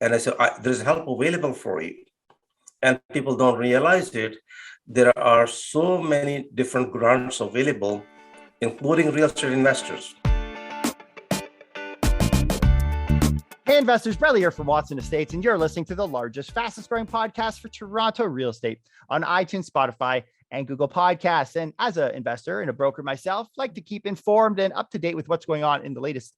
And I said, there's help available for you. And people don't realize it. There are so many different grants available, including real estate investors. Hey investors, Bradley here from Watson Estates, and you're listening to the largest, fastest growing podcast for Toronto real estate on iTunes, Spotify, and Google Podcasts. And as an investor and a broker myself, I like to keep informed and up to date with what's going on in the latest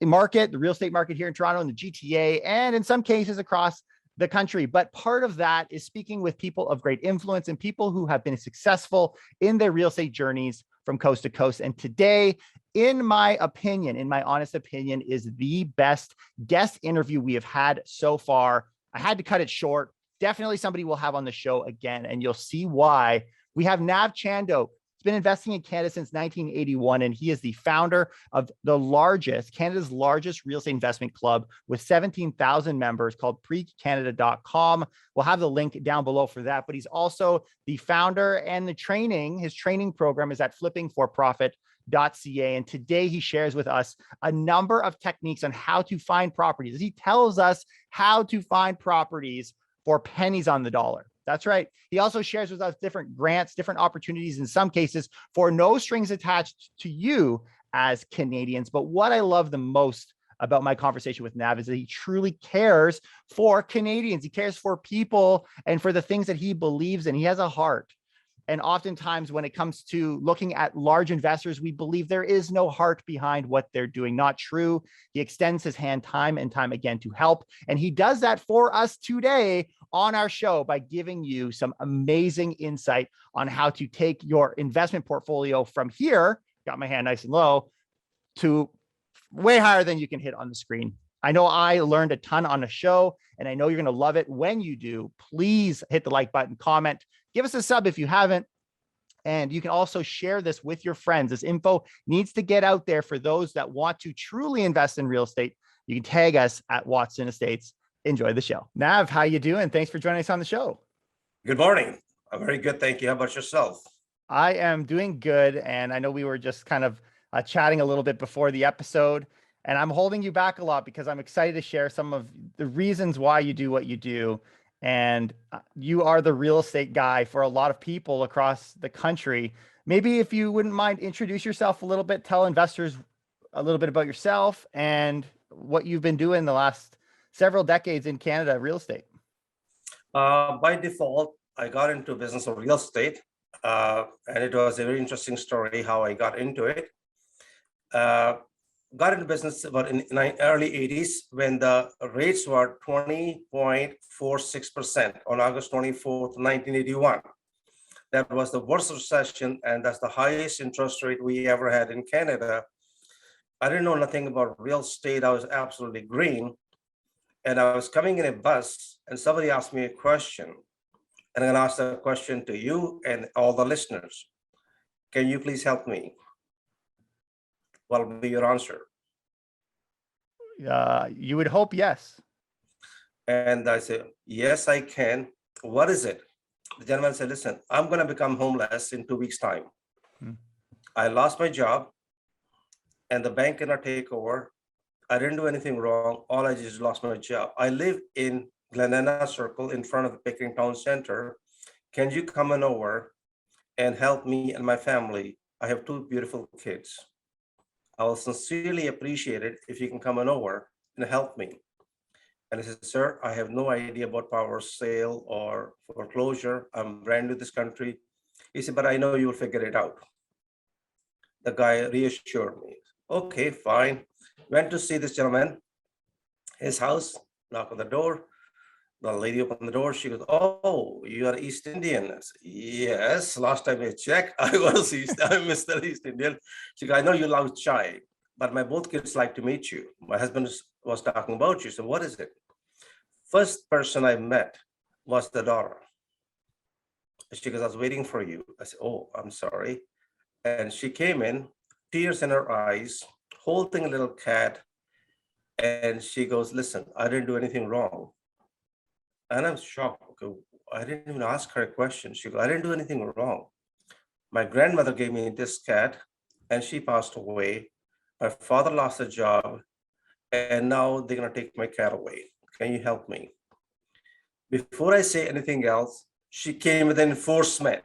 market, the real estate market here in Toronto and the GTA, and in some cases across the country. But part of that is speaking with people of great influence and people who have been successful in their real estate journeys from coast to coast. And today, in my opinion, in my honest opinion, is the best guest interview we have had so far. I had to cut it short. Definitely somebody we'll have on the show again, and you'll see why. We have Navtaj Chandhoke. He's been investing in Canada since 1981, and he is the founder of Canada's largest real estate investment club with 17,000 members called PREIGcanada.com. We'll have the link down below for that, but he's also the founder and his training program is at flippingforprofit.ca. And today he shares with us a number of techniques on how to find properties. He tells us how to find properties for pennies on the dollar. That's right. He also shares with us different grants, different opportunities, in some cases for no strings attached to you as Canadians. But what I love the most about my conversation with Nav is that he truly cares for Canadians. He cares for people and for the things that he believes in. He has a heart. And oftentimes when it comes to looking at large investors, we believe there is no heart behind what they're doing. Not true. He extends his hand time and time again to help. And he does that for us today on our show by giving you some amazing insight on how to take your investment portfolio from here, got my hand nice and low, to way higher than you can hit on the screen. I know I learned a ton on the show, and I know you're going to love it. When you do, please hit the like button, comment, give us a sub if you haven't. And you can also share this with your friends. This info needs to get out there for those that want to truly invest in real estate. You can tag us at Watson Estates. Enjoy the show. Nav, how you doing? Thanks for joining us on the show. Good morning. I'm very good. Thank you. How about yourself? I am doing good. And I know we were just kind of chatting a little bit before the episode, and I'm holding you back a lot because I'm excited to share some of the reasons why you do what you do. And you are the real estate guy for a lot of people across the country. Maybe if you wouldn't mind, introduce yourself a little bit, tell investors a little bit about yourself and what you've been doing the last several decades in Canada real estate. By default, I got into business of real estate, and it was a very interesting story how I got into it. Got into business about in early 80s when the rates were 20.46% on August 24th, 1981. That was the worst recession, and that's the highest interest rate we ever had in Canada. I didn't know nothing about real estate. I was absolutely green. And I was coming in a bus, and somebody asked me a question. And I'm going to ask that question to you and all the listeners. Can you please help me? What will be your answer? You would hope yes. And I said, yes, I can. What is it? The gentleman said, listen, I'm going to become homeless in 2 weeks' time. I lost my job, and the bank cannot take over. I didn't do anything wrong. All I just lost my job. I live in Glenana Circle in front of the Pickering Town Center. Can you come on over and help me and my family? I have 2 beautiful kids. I will sincerely appreciate it if you can come on over and help me. And I said, sir, I have no idea about power sale or foreclosure. I'm brand new to this country. He said, but I know you will figure it out. The guy reassured me. Okay, fine. Went to see this gentleman, his house, knock on the door. The lady opened the door. She goes, oh, you are East Indian. I said, yes, last time I checked, I'm Mr. East Indian. She goes, I know you love chai, but my both kids like to meet you. My husband was talking about you. So what is it? First person I met was the daughter. She goes, I was waiting for you. I said, oh, I'm sorry. And she came in, tears in her eyes, holding a little cat. And she goes, listen, I didn't do anything wrong. And I'm shocked. Okay, I didn't even ask her a question. She goes, I didn't do anything wrong. My grandmother gave me this cat and she passed away. My father lost a job and now they're going to take my cat away. can you help me? Before I say anything else, she came with an enforcement.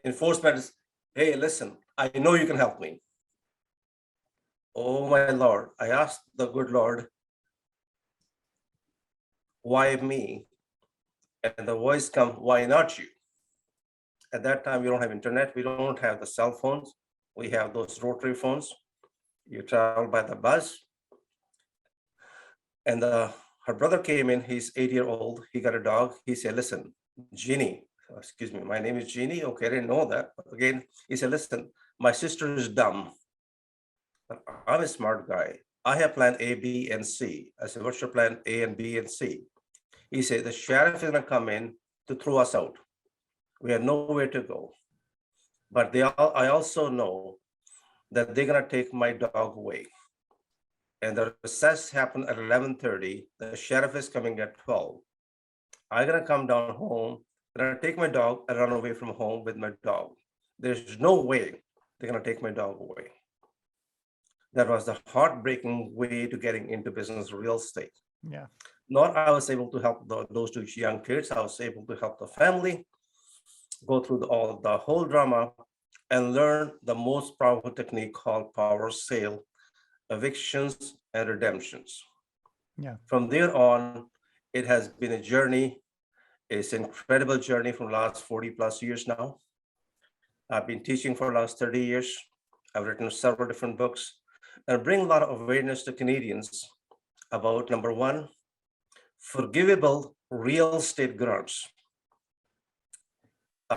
Enforcement is, hey, listen, I know you can help me. Oh my Lord, I asked the good Lord, why me? And the voice come, why not you? At that time, we don't have internet. We don't have the cell phones. We have those rotary phones. You travel by the bus. And her brother came in, he's 8-year-old. He got a dog. He said, listen, Jeannie, excuse me, my name is Jeannie. Okay, I didn't know that. But again, he said, listen, my sister is dumb. But I'm a smart guy. I have plan A, B, and C. I said, what's your plan A and B and C? He said, the sheriff is gonna come in to throw us out. We have nowhere to go. But I also know that they're gonna take my dog away. And the recess happened at 11:30. The sheriff is coming at 12. I'm gonna come down home, gonna take my dog and run away from home with my dog. There's no way they're gonna take my dog away. That was the heartbreaking way to getting into business real estate. Yeah. Not I was able to help those two young kids. I was able to help the family go through all the whole drama and learn the most powerful technique called power sale, evictions and redemptions. Yeah. From there on, it has been a journey. It's an incredible journey from last 40 plus years now. I've been teaching for the last 30 years. I've written several different books and bring a lot of awareness to Canadians about number one, forgivable real estate grants.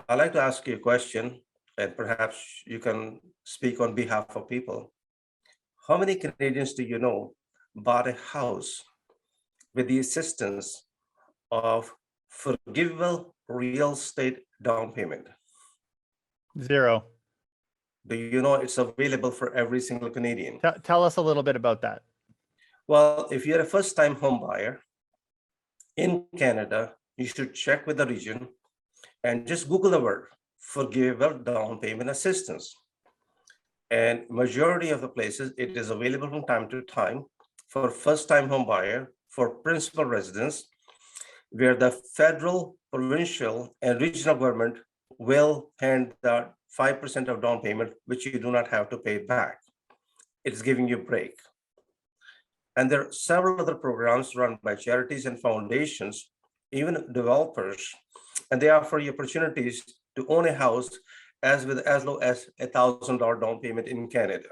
I'd like to ask you a question, and perhaps you can speak on behalf of people. How many Canadians do you know bought a house with the assistance of forgivable real estate down payment? Zero. Do you know it's available for every single Canadian? Tell us a little bit about that. Well, if you're a first-time home buyer in Canada, you should check with the region and just Google the word forgivable down payment assistance. And majority of the places, it is available from time to time for first-time home buyer, for principal residents, where the federal, provincial, and regional government will hand the 5% of down payment, which you do not have to pay back. It's giving you a break. And there are several other programs run by charities and foundations, even developers, and they offer you opportunities to own a house as low as $1,000 down payment in Canada.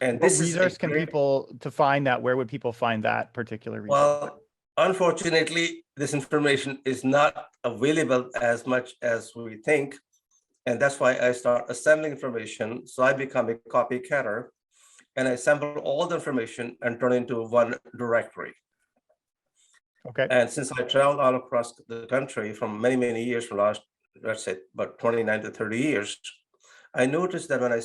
And What this is resource can people to find that? Where would people find that particular resource? Well, unfortunately, this information is not available as much as we think. And that's why I start assembling information. So I become a copycatter and I assemble all the information and turn it into one directory. Okay. And since I traveled all across the country from many, many years, from last, let's say, about 29 to 30 years, I noticed that when I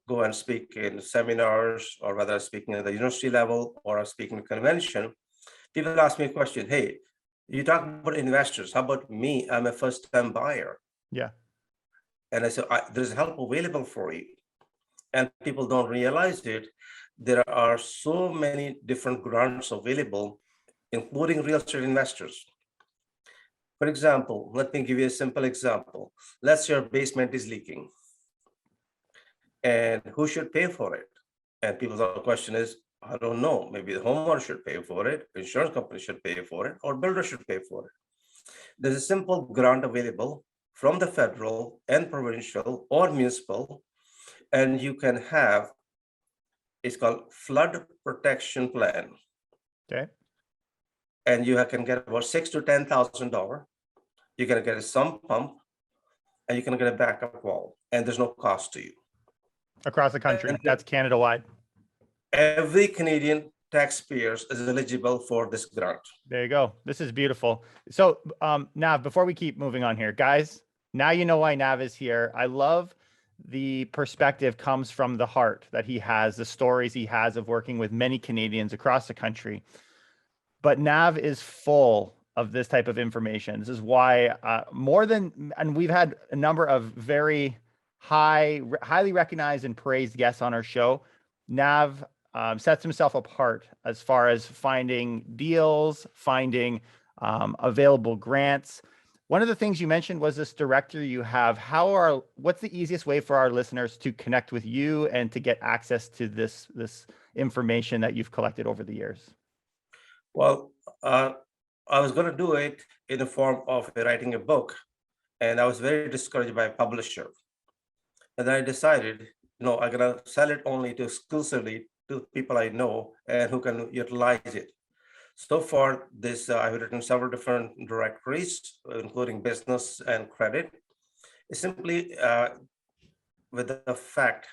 go and speak in seminars, or whether I'm speaking at the university level or I'm speaking at convention, people ask me a question, hey, you talk about investors, how about me? I'm a first-time buyer. Yeah. And I said, there's help available for you. And people don't realize it. There are so many different grants available, including real estate investors. For example, let me give you a simple example. Let's say your basement is leaking. And who should pay for it? And people's question is, I don't know, maybe the homeowner should pay for it, insurance company should pay for it, or builder should pay for it. There's a simple grant available from the federal and provincial or municipal, and you can have, it's called flood protection plan. Okay. And you can get about $6,000 to $10,000. You can get a sump pump, and you can get a backup wall, and there's no cost to you. Across the country, that's Canada wide. Every Canadian taxpayer is eligible for this grant. There you go. This is beautiful. So Nav, before we keep moving on here, guys, now you know why Nav is here. I love the perspective comes from the heart that he has, the stories he has of working with many Canadians across the country. But Nav is full of this type of information. This is why and we've had a number of very highly recognized and praised guests on our show. Nav sets himself apart as far as finding deals, finding available grants. One of the things you mentioned was this director you have. What's the easiest way for our listeners to connect with you and to get access to this information that you've collected over the years? Well, I was going to do it in the form of writing a book, and I was very discouraged by a publisher. And then I decided, no, I'm going to sell it only to exclusively to people I know and who can utilize it. So far, I've written several different directories, including business and credit. It's simply with the fact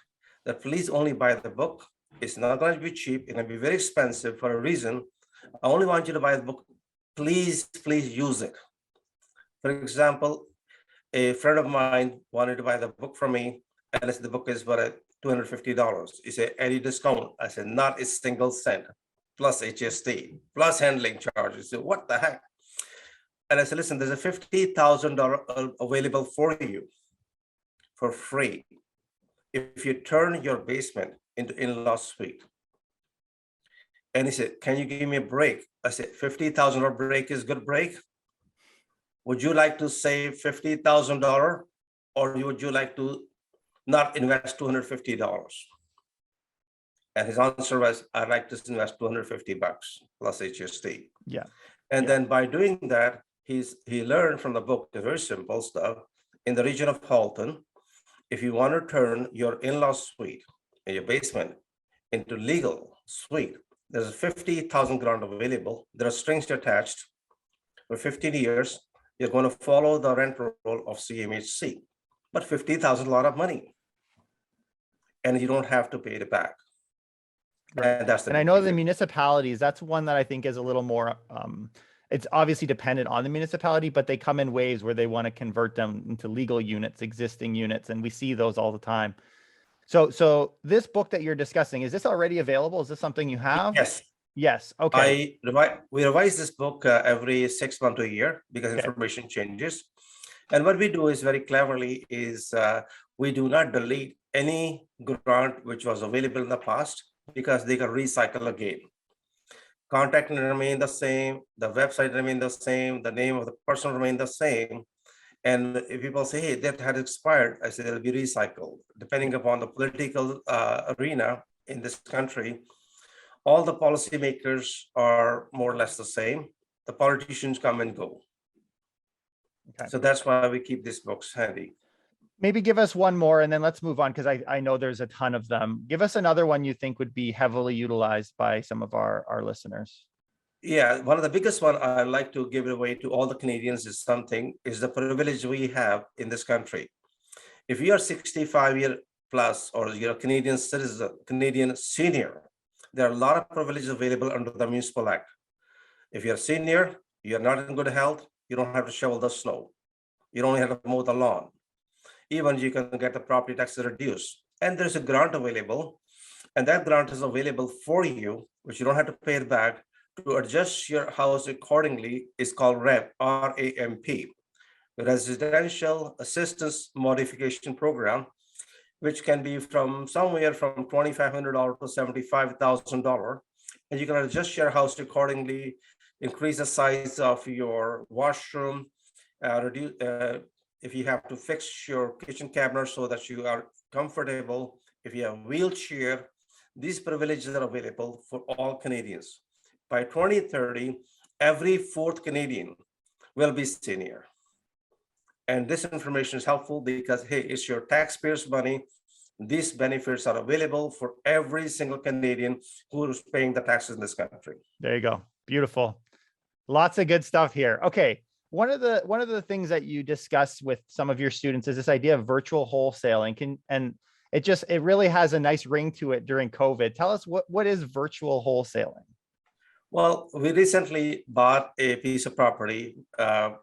that please only buy the book. It's not going to be cheap. It's going to be very expensive for a reason. I only want you to buy the book. Please use it. For example, a friend of mine wanted to buy the book from me, and I said the book is for $250. He said, any discount? I said, not a single cent, plus HST, plus handling charges. So what the heck? And I said, listen, there's a $50,000 available for you for free if you turn your basement into in-law suite. And he said, can you give me a break? I said, $50,000 break is good break. Would you like to save $50,000 or would you like to not invest $250? And his answer was, I'd like to invest $250 plus HST. Yeah. And then by doing that, he learned from the book the very simple stuff. In the region of Halton, if you want to turn your in-law suite in your basement into legal suite, there's a 50,000 grant available. There are strings attached. For 15 years, you're going to follow the rent roll of CMHC, but 50,000 is a lot of money, and you don't have to pay it back. Right. And that's the. And I know the municipalities, that's one that I think is a little more, it's obviously dependent on the municipality, but they come in waves where they want to convert them into legal units, existing units, and we see those all the time. So this book that you're discussing, is this already available? Is this something you have? Yes. Yes. Okay. We revise this book every 6 months to a year because information changes. And what we do is very cleverly is we do not delete any grant which was available in the past because they can recycle again. Contact remain the same, the website remain the same, the name of the person remain the same. And if people say, hey, that had expired, I say it'll be recycled. Depending upon the political arena in this country, all the policymakers are more or less the same. The politicians come and go. Okay. So that's why we keep these books handy. Maybe give us one more and then let's move on because I know there's a ton of them. Give us another one you think would be heavily utilized by some of our listeners. Yeah, one of the biggest one I like to give away to all the Canadians is the privilege we have in this country. If you are 65 years plus or you're a Canadian citizen, Canadian senior, there are a lot of privileges available under the Municipal Act. If you're a senior, you're not in good health, you don't have to shovel the snow. You don't have to mow the lawn. Even you can get the property taxes reduced. And there's a grant available, and that grant is available for you, which you don't have to pay it back. To adjust your house accordingly is called REMP, RAMP, Residential Assistance Modification Program, which can be from somewhere from $2,500 to $75,000. And you can adjust your house accordingly, increase the size of your washroom, reduce if you have to fix your kitchen cabinet so that you are comfortable. If you have a wheelchair, these privileges are available for all Canadians. By 2030, every fourth Canadian will be senior. And this information is helpful because, hey, it's your taxpayers' money. These benefits are available for every single Canadian who is paying the taxes in this country. There you go. Beautiful. Lots of good stuff here. Okay. One of the things that you discuss with some of your students is this idea of virtual wholesaling. It really has a nice ring to it during COVID. Tell us what is virtual wholesaling? Well, we recently bought a piece of property.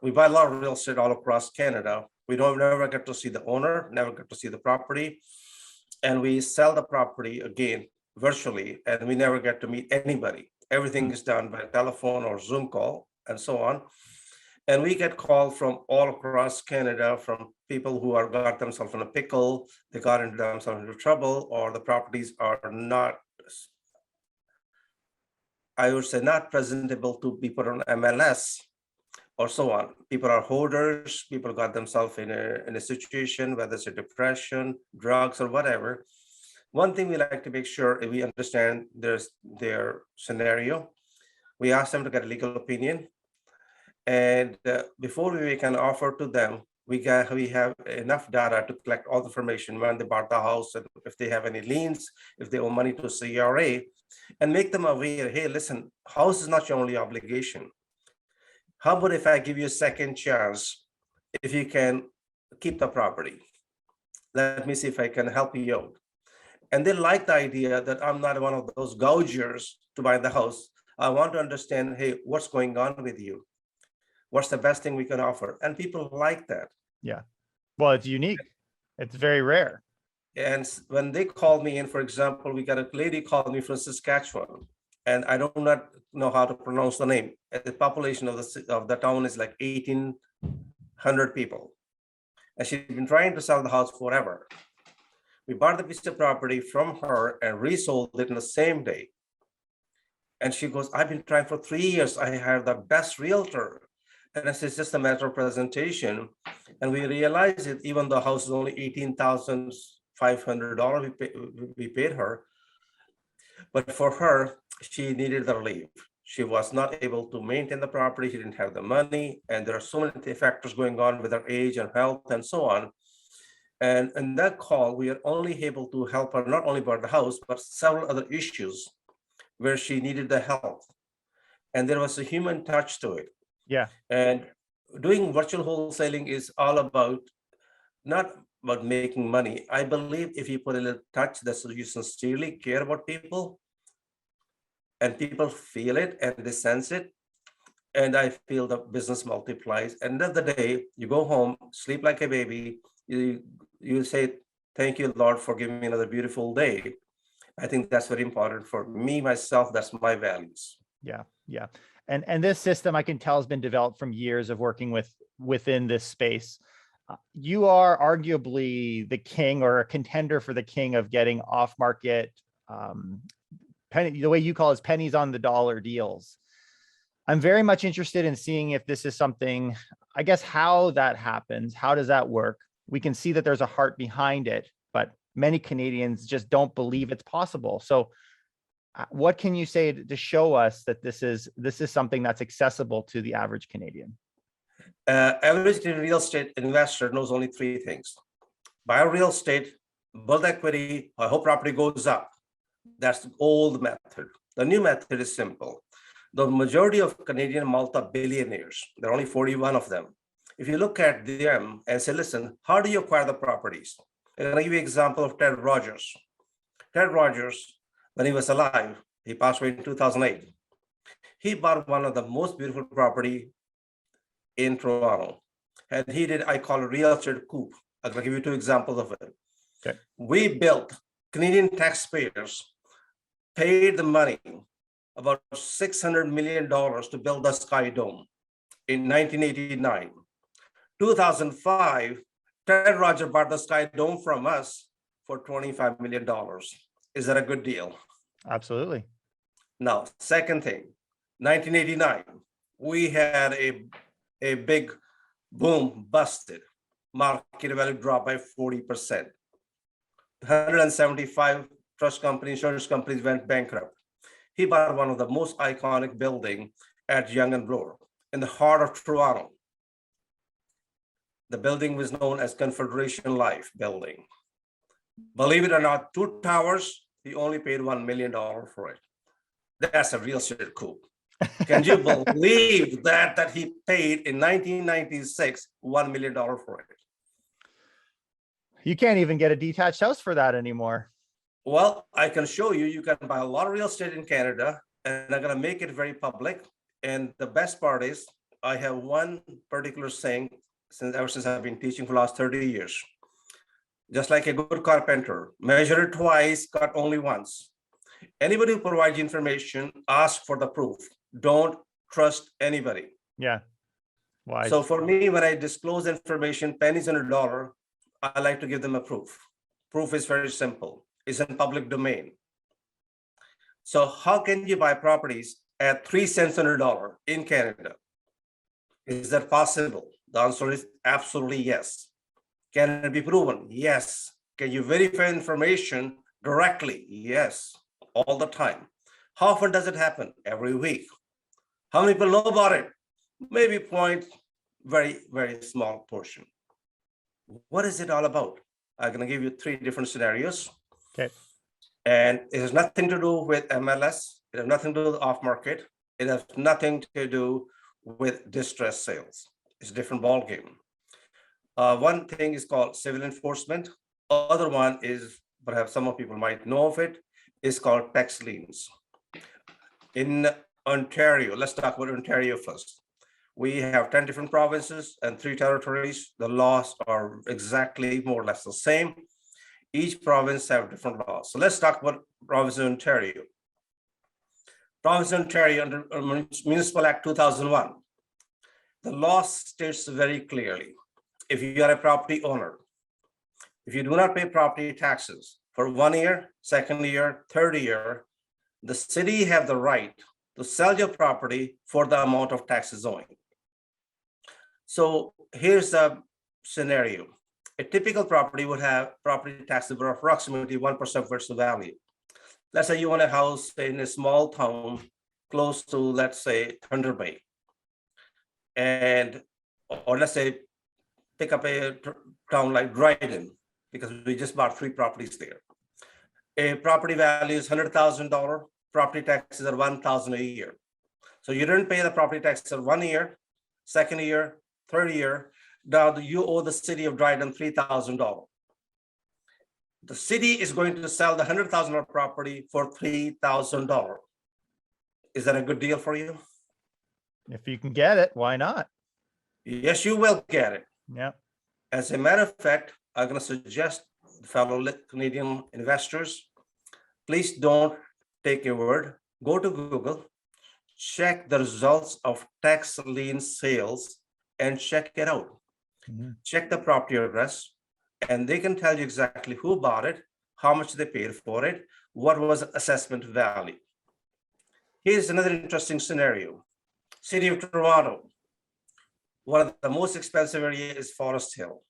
We buy a lot of real estate all across Canada. We never get to see the owner, never get to see the property. And we sell the property again virtually, and we never get to meet anybody. Everything is done by telephone or Zoom call and so on. And we get calls from all across Canada from people who are got themselves in a pickle, they got into themselves into trouble, or the properties are not I would say, not presentable to be put on MLS or so on. People are hoarders. People got themselves in a situation, whether it's a depression, drugs, or whatever. One thing we like to make sure we understand their scenario. We ask them to get a legal opinion. And before we make an offer to them, we have enough data to collect all the information when they bought the house, and if they have any liens, if they owe money to CRA, and make them aware, hey, listen, house is not your only obligation. How about if I give you a second chance, if you can keep the property? Let me see if I can help you out. And they like the idea that I'm not one of those gougers to buy the house. I want to understand, hey, what's going on with you? What's the best thing we can offer? And people like that. Yeah. Well, it's unique. It's very rare. And when they call me in, for example, we got a lady called me from Saskatchewan, and I do not know how to pronounce the name. The population of the town is like 1,800 people. And she's been trying to sell the house forever. We bought the piece of property from her and resold it in the same day. And she goes, I've been trying for 3 years. I have the best realtor. And it's just a matter of presentation. And we realized it, even though the house is only $18,500 we paid her. But for her, she needed the relief. She was not able to maintain the property. She didn't have the money. And there are so many factors going on with her age and health and so on. And in that call, we are only able to help her not only about the house, but several other issues where she needed the help. And there was a human touch to it. Yeah. And doing virtual wholesaling is all about, not about making money. I believe if you put a little touch that you sincerely care about people, and people feel it and they sense it, and I feel the business multiplies. End of the day, you go home, sleep like a baby, you say, thank you, Lord, for giving me another beautiful day. I think that's very important for me, myself. That's my values. Yeah. Yeah. And this system, I can tell, has been developed from years of working within this space. You are arguably the king, or a contender for the king, of getting off market, penny, the way you call it, pennies on the dollar deals. I'm very much interested in seeing if this is something, I guess, how that happens. How does that work? We can see that there's a heart behind it, but many Canadians just don't believe it's possible. So what can you say to show us that this is something that's accessible to the average Canadian? Average real estate investor knows only three things: buy real estate, build equity, I hope property goes up. That's the old method. The new method is simple. The majority of Canadian multi-billionaires, there are only 41 of them. If you look at them and say, listen, how do you acquire the properties? I'm going to give you an example of Ted Rogers. Ted Rogers, when he was alive, he passed away in 2008. He bought one of the most beautiful property in Toronto. And he did, I call it real estate coup. I'm going to give you two examples of it. Okay. We built, Canadian taxpayers paid the money, about $600 million to build the Sky Dome in 1989. 2005, Ted Rogers bought the Sky Dome from us for $25 million. Is that a good deal? Absolutely. Now, second thing, 1989, we had a big boom, busted. Market value dropped by 40%. 175 trust companies, insurance companies went bankrupt. He bought one of the most iconic buildings at Yonge and Bloor in the heart of Toronto. The building was known as Confederation Life Building. Believe it or not, 2 towers, he only paid $1 million for it. That's a real estate coup. Can you believe that he paid in 1996 $1 million for it? You can't even get a detached house for that anymore. Well, I can show you. You can buy a lot of real estate in Canada, and I'm going to make it very public. And the best part is, I have one particular saying ever since I've been teaching for the last 30 years. Just like a good carpenter, measure it twice, cut only once. Anybody who provides information, ask for the proof. Don't trust anybody. Yeah. Why? So for me, when I disclose information, pennies on a dollar, I like to give them a proof. Proof is very simple. It's in public domain. So how can you buy properties? at 3 cents on a dollar in Canada. Is that possible? The answer is absolutely yes. Can it be proven? Yes. Can you verify information directly? Yes, all the time. How often does it happen? Every week. How many people know about it? Maybe very, very small portion. What is it all about? I'm going to give you 3 different scenarios. Okay. And it has nothing to do with MLS. It has nothing to do with off market. It has nothing to do with distress sales. It's a different ballgame. One thing is called civil enforcement. Other one is, perhaps some of people might know of it, is called tax liens. In Ontario, let's talk about Ontario first. We have 10 different provinces and 3 territories. The laws are exactly more or less the same. Each province have different laws. So let's talk about province of Ontario. Province of Ontario under Municipal Act 2001. The law states very clearly, if you are a property owner, if you do not pay property taxes for 1 year, 2nd year, 3rd year, the city have the right to sell your property for the amount of taxes owing. So here's a scenario. A typical property would have property taxes of approximately 1% versus value. Let's say you own a house in a small town close to, let's say, Thunder Bay. And, or let's say, pick up a town like Dryden, because we just bought 3 properties there. A property value is $100,000, property taxes are $1,000 a year. So you didn't pay the property taxes for 1 year, 2nd year, 3rd year. Now you owe the city of Dryden $3,000. The city is going to sell the $100,000 property for $3,000. Is that a good deal for you? If you can get it, why not? Yes, you will get it. Yeah. As a matter of fact, I'm going to suggest fellow Canadian investors, please don't take a word. Go to Google, check the results of tax lien sales and check it out. Check the property address, and they can tell you exactly who bought it, how much they paid for it, what was the assessment value. Here's another interesting scenario. City of Toronto. One of the most expensive areas is Forest Hill.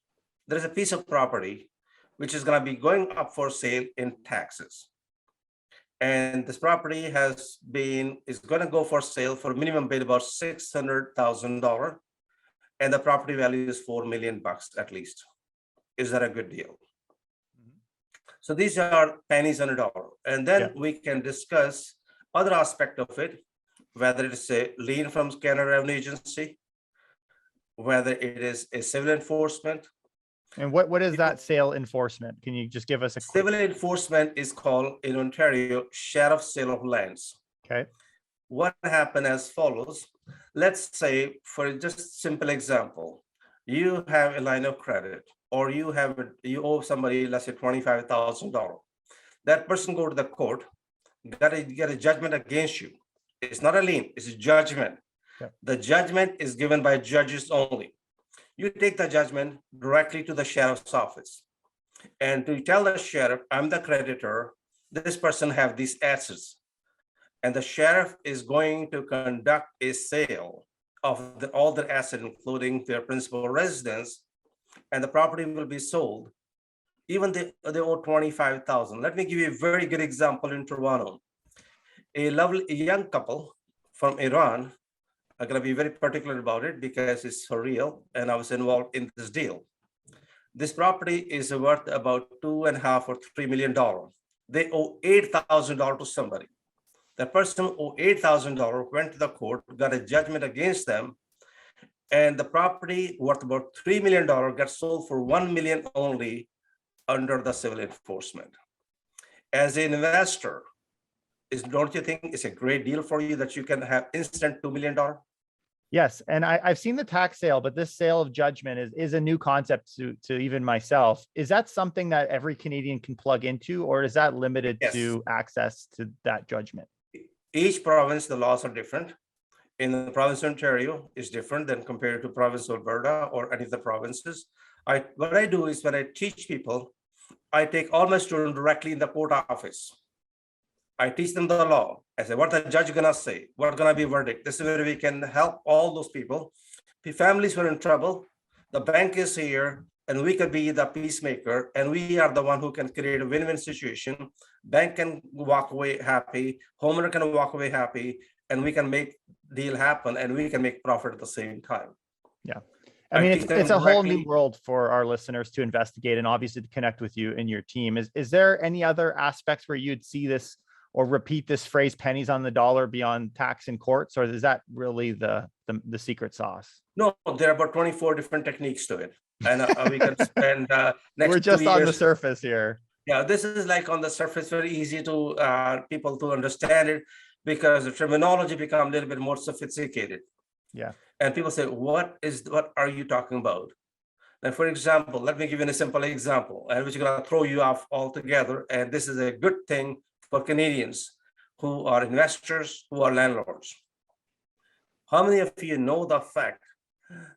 There is a piece of property which is going to be going up for sale in taxes. And this property is going to go for sale for a minimum bid about $600,000. And the property value is $4 million at least. Is that a good deal? So these are pennies on a dollar. And then we can discuss other aspect of it, whether it's a lien from Canada Revenue Agency, whether it is a civil enforcement. And what is that sale enforcement? Can you just give us a quick... Civil enforcement is called in Ontario, sheriff sale of lands. Okay. What happened as follows. Let's say, for just simple example, you have a line of credit, or you owe somebody, let's say $25,000. That person go to the court, get a judgment against you. It's not a lien, it's a judgment. Yep. The judgment is given by judges only. You take the judgment directly to the sheriff's office. And to tell the sheriff, I'm the creditor, this person have these assets. And the sheriff is going to conduct a sale of all their assets, including their principal residence, and the property will be sold. Even they owe $25,000. Let me give you a very good example in Toronto. A young couple from Iran, I'm going to be very particular about it because it's for real, and I was involved in this deal. This property is worth about $2.5 or $3 million. They owe $8,000 to somebody. The person who owed $8,000 went to the court, got a judgment against them, and the property worth about $3 million got sold for $1 million only under the civil enforcement. As an investor, don't you think it's a great deal for you that you can have instant $2 million? Yes. And I've seen the tax sale, but this sale of judgment is a new concept to even myself. Is that something that every Canadian can plug into, or is that limited to access to that judgment? Each province, the laws are different. In the province of Ontario is different than compared to province of Alberta or any of the provinces. What I do is when I teach people, I take all my students directly in the court office. I teach them the law. I say, what the judge gonna say? What gonna be verdict? This is where we can help all those people. The families were in trouble. The bank is here, and we could be the peacemaker, and we are the one who can create a win-win situation. Bank can walk away happy, homeowner can walk away happy, and we can make deal happen, and we can make profit at the same time. Yeah. I mean, teach them it's a whole new directly. world for our listeners to investigate and obviously to connect with you and your team. Is there any other aspects where you'd see this or repeat this phrase, pennies on the dollar, beyond tax and courts, or is that really the secret sauce? No, there are about 24 different techniques to it. And we can spend next We're just 2 on the years. surface here. Yeah, this is like on the surface, very easy to people to understand it, because the terminology become a little bit more sophisticated. Yeah. And people say, what are you talking about? And for example, let me give you a simple example, and which is going to throw you off altogether. And this is a good thing for Canadians who are investors, who are landlords. How many of you know the fact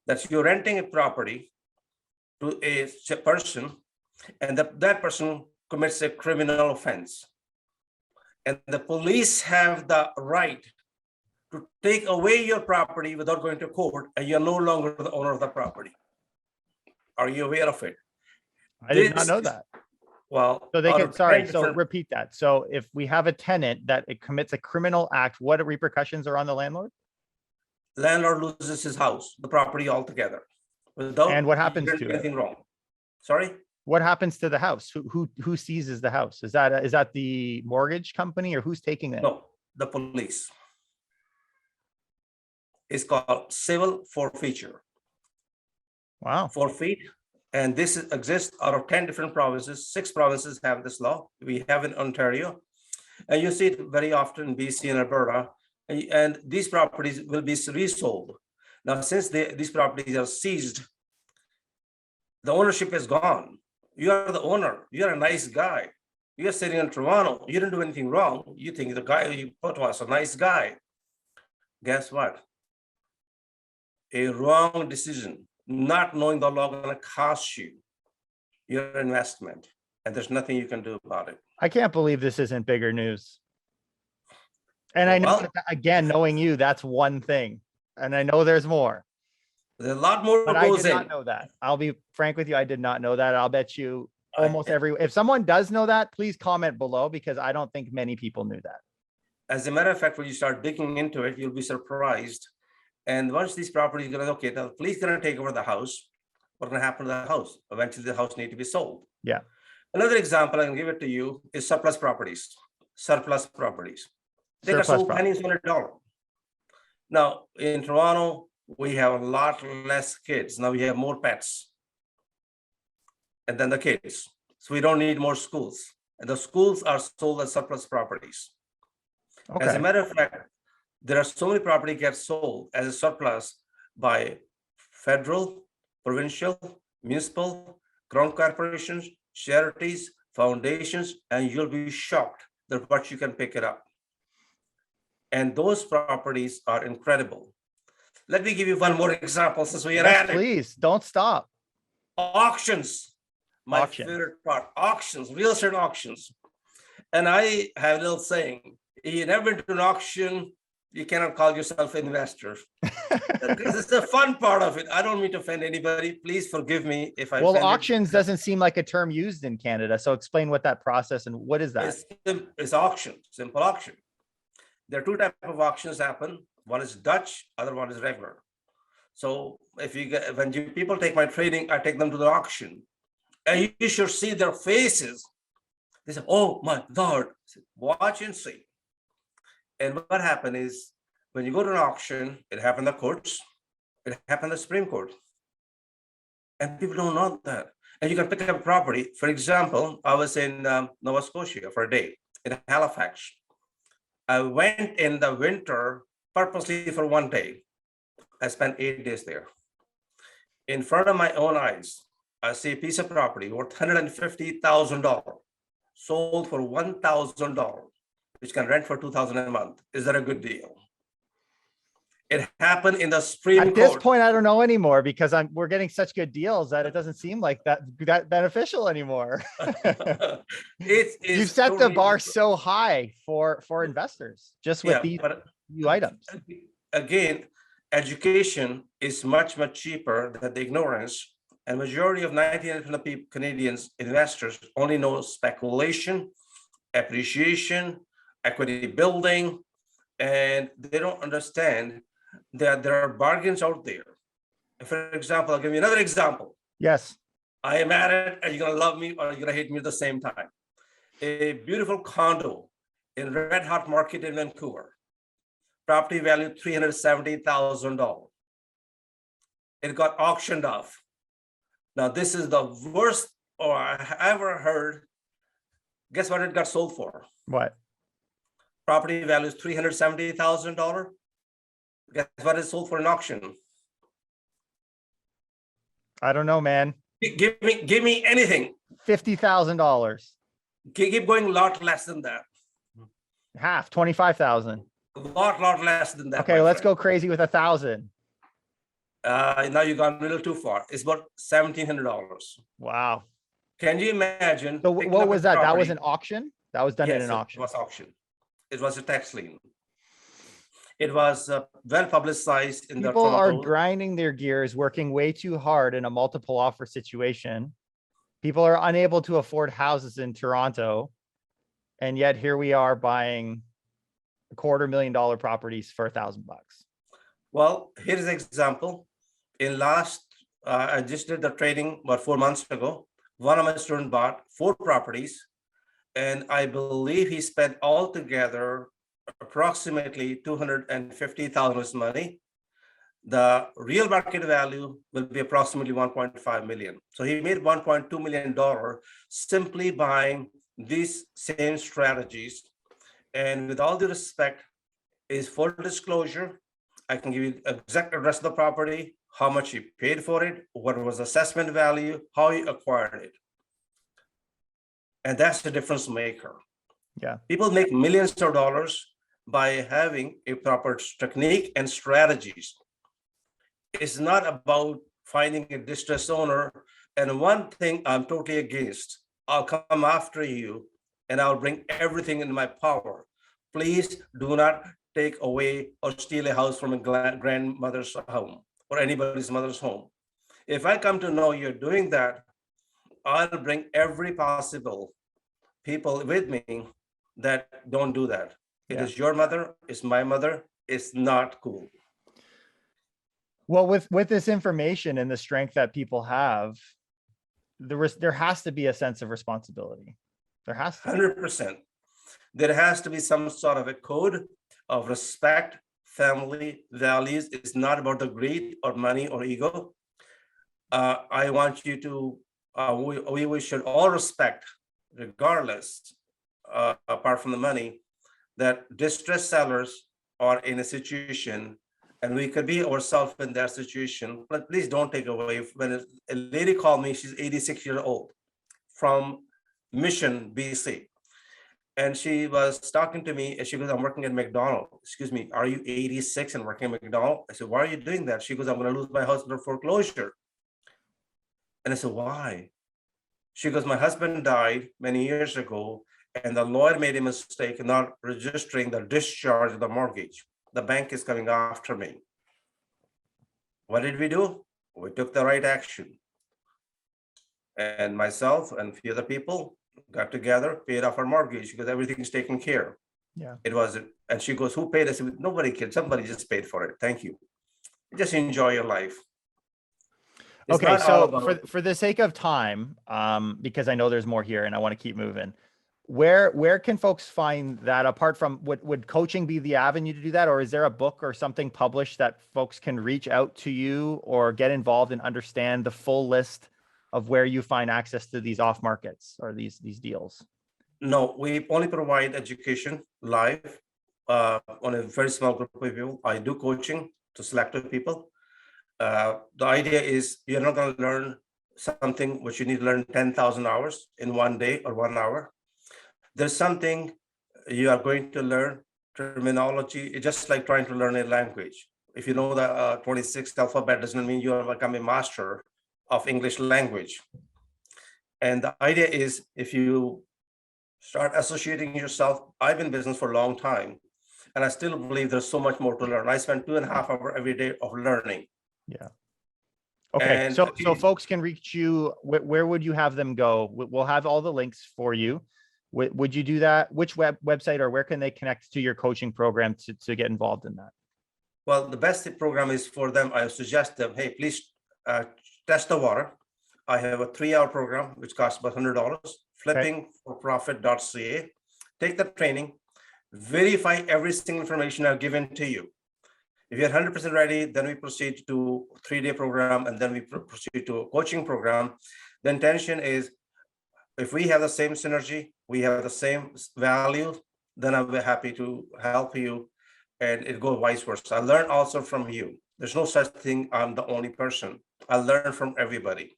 that you're renting a property to a person, and that person commits a criminal offense, and the police have the right to take away your property without going to court, and you're no longer the owner of the property? Are you aware of it? I did not know that. Well, So they out can, of sorry, 10 so different- repeat that. So if we have a tenant that it commits a criminal act, what repercussions are on the landlord? landlord loses his house, the property altogether, without And what happens doing to it? anything wrong. Sorry? What happens to the house? Who seizes the house? Is that the mortgage company, or who's taking it? No, the police. It's called civil forfeiture. Wow. Forfeit, and this exists out of 10 different provinces. 6 provinces have this law. We have in Ontario, and you see it very often in BC and Alberta. And these properties will be resold. Now, since these properties are seized, the ownership is gone. You are the owner. You're a nice guy. You're sitting in Toronto. You didn't do anything wrong. You think the guy you put was a nice guy. Guess what? A wrong decision, not knowing the law, going to cost you your investment, and there's nothing you can do about it. I can't believe this isn't bigger news. And I know, Well, again, knowing you, that's one thing. And I know there's more, there's a lot more but I goes did in. not know that. I'll be frank with you. I did not know that. I'll bet you I- almost if someone does know that, please comment below, because I don't think many people knew that. As a matter of fact, when you start digging into it, you'll be surprised. And once these properties are okay, the police are going to take over the house. What's going to happen to the house? Eventually, the house needs to be sold. Yeah. Another example I can give it to you is surplus properties. Surplus properties. They got Surplus sold property. pennies on a dollar. Now, in Toronto, we have a lot less kids. Now we have more pets. And then the kids. So we don't need more schools. And the schools are sold as surplus properties. As a Okay. matter of fact, there are so many property gets sold as a surplus by federal, provincial, municipal, crown corporations, charities, foundations, and you'll be shocked that what you can pick it up. And those properties are incredible. Let me give you one more example since we are Yes, at it. please don't stop. Auctions. My Auction. favorite part, auctions, real estate auctions. And I have a little saying, if you never been to an auction, you cannot call yourself an investor. Because it's the fun part of it. I don't mean to offend anybody. Please forgive me if I Well, offended. auctions doesn't seem like a term used in Canada. So explain what that process and what is that? It's auction, simple auction. There are 2 types of auctions happen. One is Dutch, other one is regular. So if you get, when people take my training, I take them to the auction, and you should see their faces. They say, "Oh my God!" I said, watch and see. And what happened is, when you go to an auction, it happened in the courts, it happened in the Supreme Court, and people don't know that. And you can pick up a property. For example, I was in Nova Scotia for a day in Halifax. I went in the winter purposely for 1 day. I spent 8 days there. In front of my own eyes, I see a piece of property worth $150,000 sold for $1,000, which can rent for $2,000 a month. Is that a good deal? It happened in the Supreme At this Court. point, I don't know anymore because we're getting such good deals that it doesn't seem like that beneficial anymore. It is You've set the totally bar different. so high for investors just with Yeah, these but few items. again, education is much, much cheaper than the ignorance. And majority of 99% of people, Canadians investors only know speculation, appreciation, equity building, and they don't understand that there are bargains out there. For example, I'll give you another example. Yes. I am at it, and you're gonna love me or you're gonna hate me at the same time. A beautiful condo in Red Hot Market in Vancouver. Property value $370,000. It got auctioned off. Now, this is the worst or I ever heard. Guess what it got sold for? What? Property value is $370,000. Guess what it sold for an auction? I don't know, man. Give me anything. $50,000. Keep going a lot less than that. Half, 25,000. A lot less than that. Okay, let's go crazy with 1,000. Now you've gone a little too far. It's about $1,700. Wow. Can you imagine? So what was that? That was an auction? That was done in an auction. It was auction. It was a tax lien. It was well publicized in the People are Toronto. grinding their gears, working way too hard in a multiple offer situation. People are unable to afford houses in Toronto. And yet here we are buying $250,000 properties for $1,000 bucks. Well, here's an example. I just did the trading about 4 months ago. One of my students bought 4 properties, and I believe he spent altogether approximately $250,000 money. The real market value will be approximately 1.5 million. So he made $1.2 million simply buying these same strategies. And with all due respect, is full disclosure. I can give you exact address of the property, how much he paid for it, what was assessment value, how he acquired it. And that's the difference maker. Yeah. People make millions of dollars by having a proper technique and strategies. It's not about finding a distressed owner. And one thing I'm totally against, I'll come after you and I'll bring everything in my power. Please do not take away or steal a house from a grandmother's home or anybody's mother's home. If I come to know you're doing that, I'll bring every possible people with me that don't do that. It is your mother, it's my mother, it's not cool. Well, with this information and the strength that people have, there has to be a sense of responsibility. There has to. 100%. There has to be some sort of a code of respect, family values. It's not about the greed or money or ego. I want you to, we should all respect, regardless, apart from the money, that distressed sellers are in a situation, and we could be ourselves in that situation, but please don't take away. When a lady called me, she's 86 years old from Mission, BC. And she was talking to me and she goes, I'm working at McDonald's. Excuse me, are you 86 and working at McDonald's? I said, why are you doing that? She goes, I'm going to lose my house under foreclosure. And I said, why? She goes, my husband died many years ago and the lawyer made a mistake in not registering the discharge of the mortgage. The bank is coming after me. What did we do? We took the right action. And myself and a few other people got together, paid off our mortgage because everything is taken care. Yeah. It was, and she goes, who paid? I said, nobody can, somebody just paid for it. Thank you. Just enjoy your life. It's okay, so about, for the sake of time, because I know there's more here and I want to keep moving, where can folks find that apart from, would coaching be the avenue to do that? Or is there a book or something published that folks can reach out to you or get involved and understand the full list of where you find access to these off markets or these deals? No, we only provide education live on a very small group of people. I do coaching to selected people. The idea is you're not going to learn something which you need to learn 10,000 hours in one day or 1 hour. There's something you are going to learn terminology. It's just like trying to learn a language. If you know the 26th alphabet, doesn't mean you have become a master of English language. And the idea is, if you start associating yourself, I've been in business for a long time, and I still believe there's so much more to learn. I spend 2.5 hours every day of learning. Yeah. Okay. And So folks can reach you. Where would you have them go? We'll have all the links for you. Would you do that? Which website, or where can they connect to your coaching program to get involved in that? well, the best program is for them. I suggest them, hey, please test the water. I have a 3-hour program, which costs about $100, flippingforprofit.ca. Take the training, verify every single information I've given to you. If you're 100% ready, then we proceed to a 3-day program, and then we proceed to a coaching program. The intention is, if we have the same synergy, we have the same value, then I'll be happy to help you, and it goes vice versa. I learn also from you. There's no such thing, I'm the only person. I learn from everybody.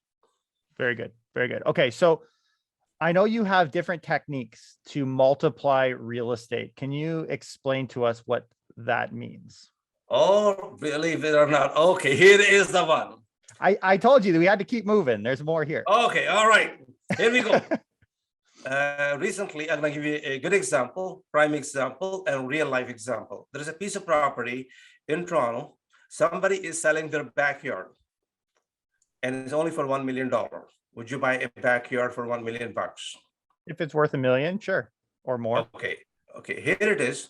Very good. Very good. Okay. So I know you have different techniques to multiply real estate. Can you explain to us what that means? Oh, believe it or not. Okay, here is the one. I told you that we had to keep moving. There's more here. Okay, all right. Here we go. Recently, I'm going to give you a good example, prime example, and real life example. There is a piece of property in Toronto. Somebody is selling their backyard, and it's only for $1 million. Would you buy a backyard for $1 million? If it's worth $1 million, sure, or more. Okay, here it is.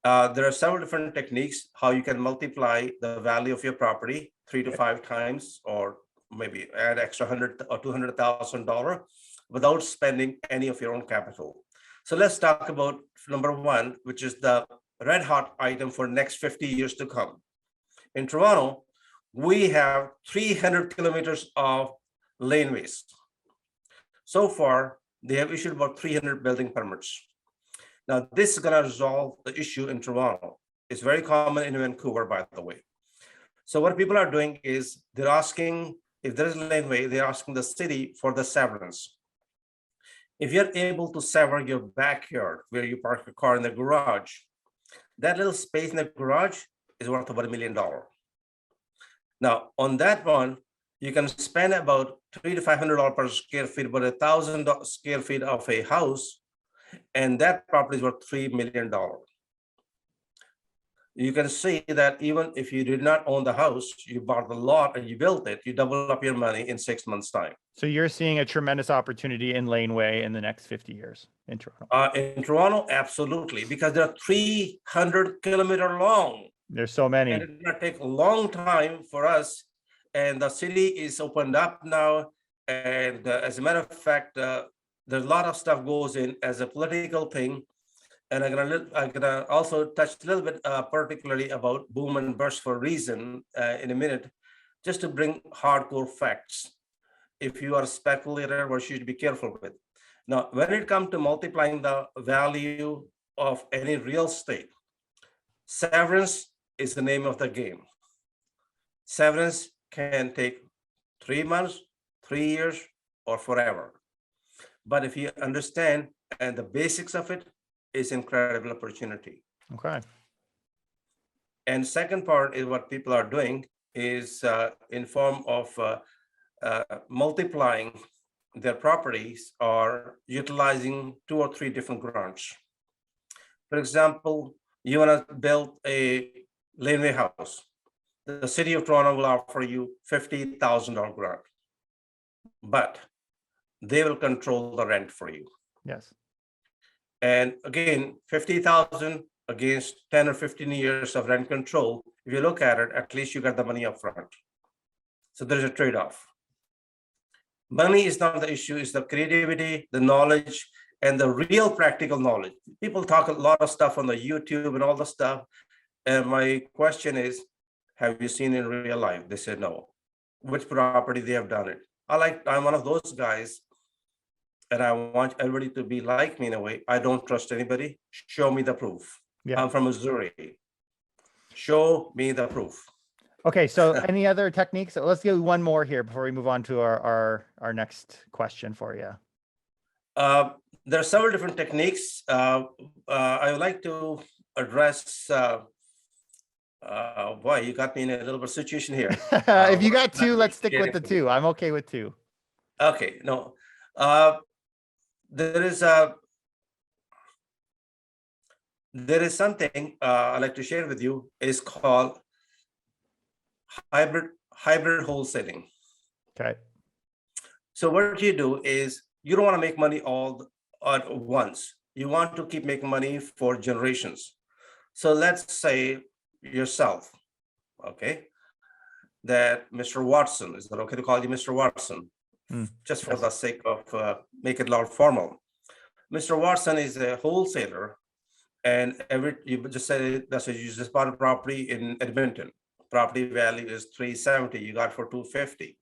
There are several different techniques how you can multiply the value of your property 3 to 5 times, or maybe add extra $100,000 or $200,000 without spending any of your own capital. So let's talk about number one, which is the red hot item for next 50 years to come. In Toronto, we have 300 kilometers of laneways. So far, they have issued about 300 building permits. Now, this is going to resolve the issue in Toronto. It's very common in Vancouver, by the way. So what people are doing is they're asking, if there is a laneway, they're asking the city for the severance. If you're able to sever your backyard where you park your car in the garage, that little space in the garage is worth about $1 million. Now, on that one, you can spend about $300 to $500 per square feet, about 1,000 square feet of a house, and that property is worth $3 million. You can see that even if you did not own the house, you bought the lot and you built it, you double up your money in 6 months' time. So you're seeing a tremendous opportunity in laneway in the next 50 years in Toronto. In Toronto, absolutely, because they're 300 kilometer long. There's so many. And it's gonna take a long time for us. And the city is opened up now. And as a matter of fact, there's a lot of stuff goes in as a political thing. And I'm gonna also touch a little bit particularly about boom and burst for a reason in a minute, just to bring hardcore facts. If you are a speculator, what you should be careful with. Now, when it comes to multiplying the value of any real estate, severance is the name of the game. Severance can take 3 months, 3 years, or forever. But if you understand and the basics of it, is incredible opportunity. Okay. And second part is what people are doing is in form of multiplying their properties or utilizing 2 or 3 different grants. For example, you want to build a laneway house. The city of Toronto will offer you $50,000 grant, but they will control the rent for you. Yes. And again, 50,000 against 10 or 15 years of rent control. If you look at it, at least you got the money up front. So there's a trade-off. Money is not the issue, it's the creativity, the knowledge, and the real practical knowledge. People talk a lot of stuff on the YouTube and all the stuff. And my question is, have you seen in real life? They said no. Which property they have done it? I'm one of those guys, and I want everybody to be like me in a way. I don't trust anybody. Show me the proof. Yeah. I'm from Missouri. Show me the proof. Okay, so any other techniques? So let's do one more here before we move on to our next question for you. There are several different techniques. I would like to address Boy, you got me in a little bit of situation here. If you What got should I two, be let's stick with sharing the with you? two. I'm okay with two. Okay, no. Uh, there is a something I'd like to share with you is called hybrid wholesaling. Okay. So what you do is you don't want to make money all at once. You want to keep making money for generations. So let's say yourself, okay, that Mr. Watson, is that okay to call you Mr. Watson? Just for Yes. the sake of make it a lot formal. Mr. Watson is a wholesaler, and you just said that's you just bought a property in Edmonton. Property value is 370. You got for 250.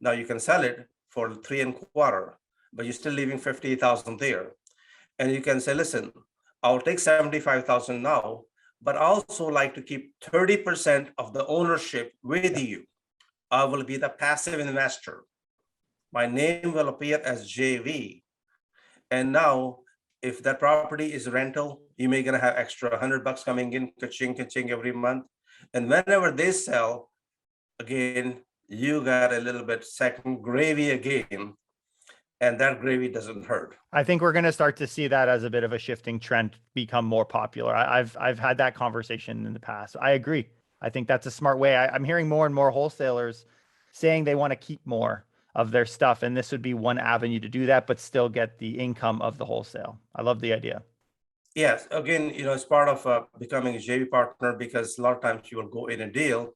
Now you can sell it for 3.25, but you're still leaving 50,000 there. And you can say, listen, I'll take 75,000 now, but I also like to keep 30% of the ownership with you. I will be the passive investor. My name will appear as JV. And now, if that property is rental, you may gonna have extra $100 coming in, ka-ching every month. And whenever they sell, again, you got a little bit second gravy again, and that gravy doesn't hurt. I think we're going to start to see that as a bit of a shifting trend become more popular. I've had that conversation in the past. I agree. I think that's a smart way. I'm hearing more and more wholesalers saying they want to keep more of their stuff, and this would be one avenue to do that, but still get the income of the wholesale. I love the idea. Yes, again, it's part of becoming a JV partner, because a lot of times you will go in a deal.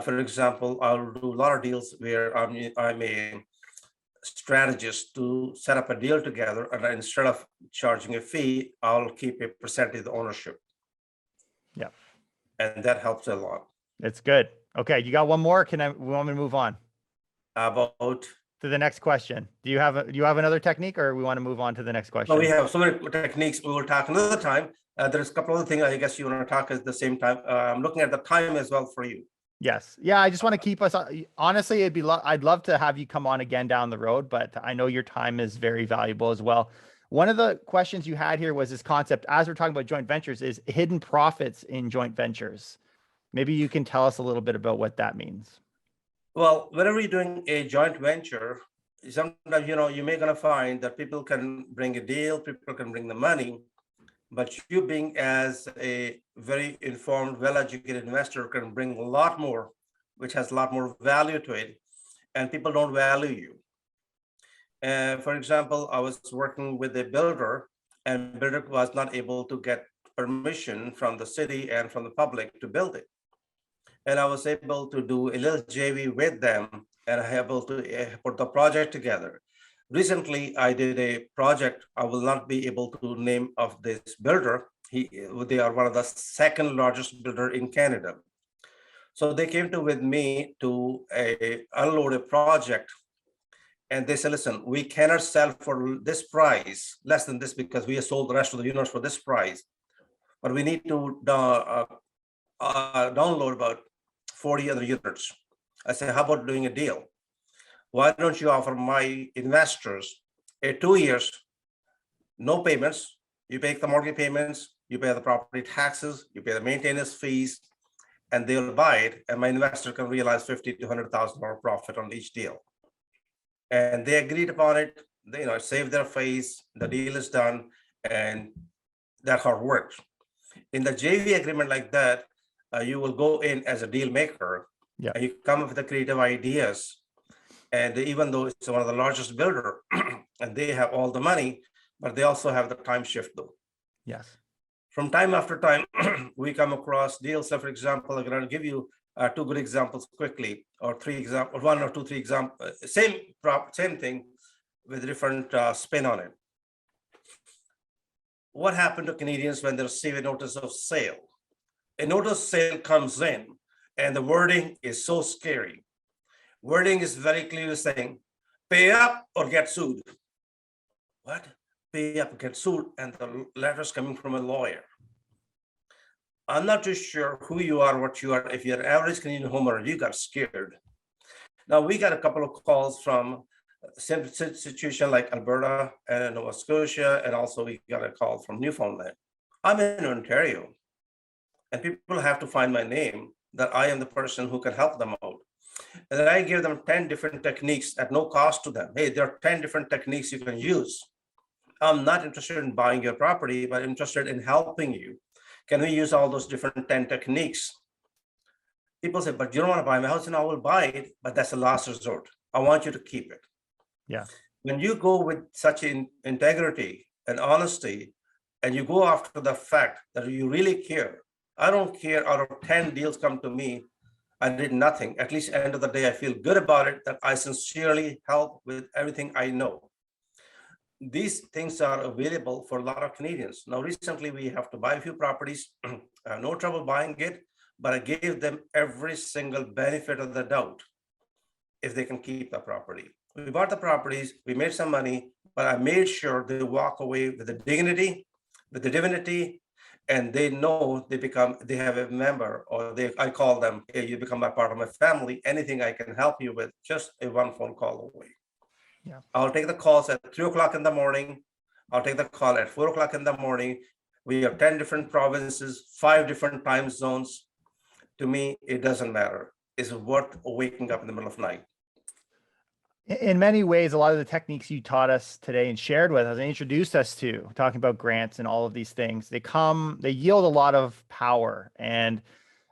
For example, I'll do a lot of deals where I'm a strategist to set up a deal together, and instead of charging a fee, I'll keep a percentage of the ownership. Yeah. And that helps a lot. It's good. Okay. You got one more? We want me to move on About to the next question? Do you have another technique, or we want to move on to the next question? No, we have so many techniques. We will talk another time. There's a couple of things I guess you want to talk at the same time. I'm looking at the time as well for you. Yes. Yeah. I just want to keep us honestly. I'd love to have you come on again down the road, but I know your time is very valuable as well. One of the questions you had here was this concept, as we're talking about joint ventures, is hidden profits in joint ventures. Maybe you can tell us a little bit about what that means. Well, whenever you're doing a joint venture, sometimes, you may gonna find that people can bring a deal, people can bring the money, but you being as a very informed, well-educated investor can bring a lot more, which has a lot more value to it, and people don't value you. For example, I was working with a builder, and builder was not able to get permission from the city and from the public to build it. And I was able to do a little JV with them, and I able to put the project together. Recently, I did a project. I will not be able to name of this builder. They are one of the second largest builder in Canada. So they came with me to unload a project, and they said, listen, we cannot sell for this price, less than this, because we have sold the rest of the units for this price. But we need to download about 40 other units. I said, how about doing a deal? Why don't you offer my investors 2 years, no payments? You pay the mortgage payments, you pay the property taxes, you pay the maintenance fees, and they'll buy it. And my investor can realize $50,000 to $100,000 profit on each deal. And they agreed upon it. They, saved their face. The deal is done, and that's how it works. In the JV agreement like that, you will go in as a deal maker. Yeah. And you come up with the creative ideas. And even though it's one of the largest builder, and they have all the money, but they also have the time shift though. Yes. From time after time, we come across deals. So for example, I'm going to give you 2 good examples quickly, or 3 examples, 1 or 2, 3 examples, same thing with different spin on it. What happened to Canadians when they receive a notice of sale? A notice of sale comes in, and the wording is so scary. Wording is very clearly saying, pay up or get sued. What? Pay up or get sued, and the letter's coming from a lawyer. I'm not too sure who you are, what you are. If you're an average Canadian homeowner, you got scared. Now, we got a couple of calls from same situation like Alberta and Nova Scotia, and also we got a call from Newfoundland. I'm in Ontario, and people have to find my name, that I am the person who can help them out. And then I give them 10 different techniques at no cost to them. Hey, there are 10 different techniques you can use. I'm not interested in buying your property, but interested in helping you. Can we use all those different 10 techniques? People say, but you don't want to buy my house, and I will buy it, but that's a last resort. I want you to keep it. Yeah. When you go with such integrity and honesty, and you go after the fact that you really care, I don't care out of 10 deals come to me, I did nothing. At least at the end of the day, I feel good about it, that I sincerely help with everything I know. These things are available for a lot of Canadians. Now, recently we have to buy a few properties. I have no trouble buying it, but I gave them every single benefit of the doubt if they can keep the property. We bought the properties, we made some money, but I made sure they walk away with the dignity, and they know they have a member, or I call them, hey, you become a part of my family. Anything I can help you with, just a one phone call away. Yeah. I'll take the calls at 3:00 in the morning. I'll take the call at 4:00 in the morning. We have 10 different provinces, 5 different time zones. To me, it doesn't matter. It's worth waking up in the middle of the night. In many ways, a lot of the techniques you taught us today and shared with us and introduced us to, talking about grants and all of these things, they yield a lot of power. And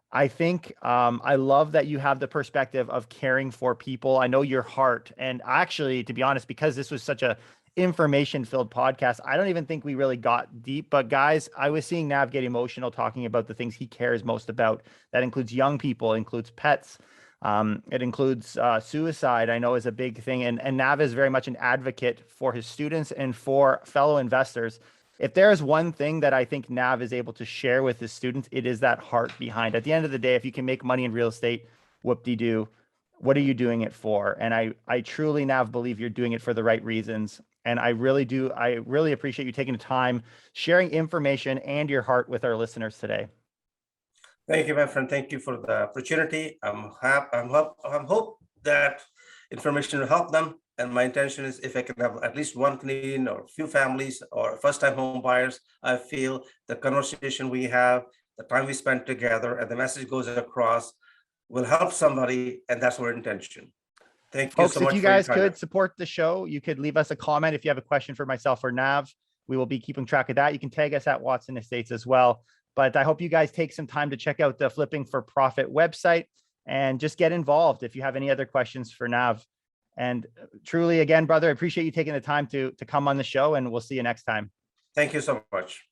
I think I love that you have the perspective of caring for people. I know your heart. And actually, to be honest, because this was such a information-filled podcast, I don't even think we really got deep. But guys, I was seeing Nav get emotional talking about the things he cares most about. That includes young people, includes pets. It includes suicide, I know, is a big thing. And Nav is very much an advocate for his students and for fellow investors. If there's one thing that I think Nav is able to share with his students, it is that heart behind. At the end of the day, if you can make money in real estate, whoop-de-doo, what are you doing it for? And I truly, Nav, believe you're doing it for the right reasons. And I really do. I really appreciate you taking the time, sharing information and your heart with our listeners today. Thank you, my friend. Thank you for the opportunity. I'm hope that information will help them. And my intention is, if I can have at least one Canadian or a few families or first-time home buyers, I feel the conversation we have, the time we spend together, and the message goes across will help somebody, and that's our intention. Thank you Folks, so much. if you guys could support the show, you could leave us a comment if you have a question for myself or Nav. We will be keeping track of that. You can tag us at Watson Estates as well. But I hope you guys take some time to check out the Flipping for Profit website and just get involved if you have any other questions for Nav. And truly, again, brother, I appreciate you taking the time to come on the show, and we'll see you next time. Thank you so much.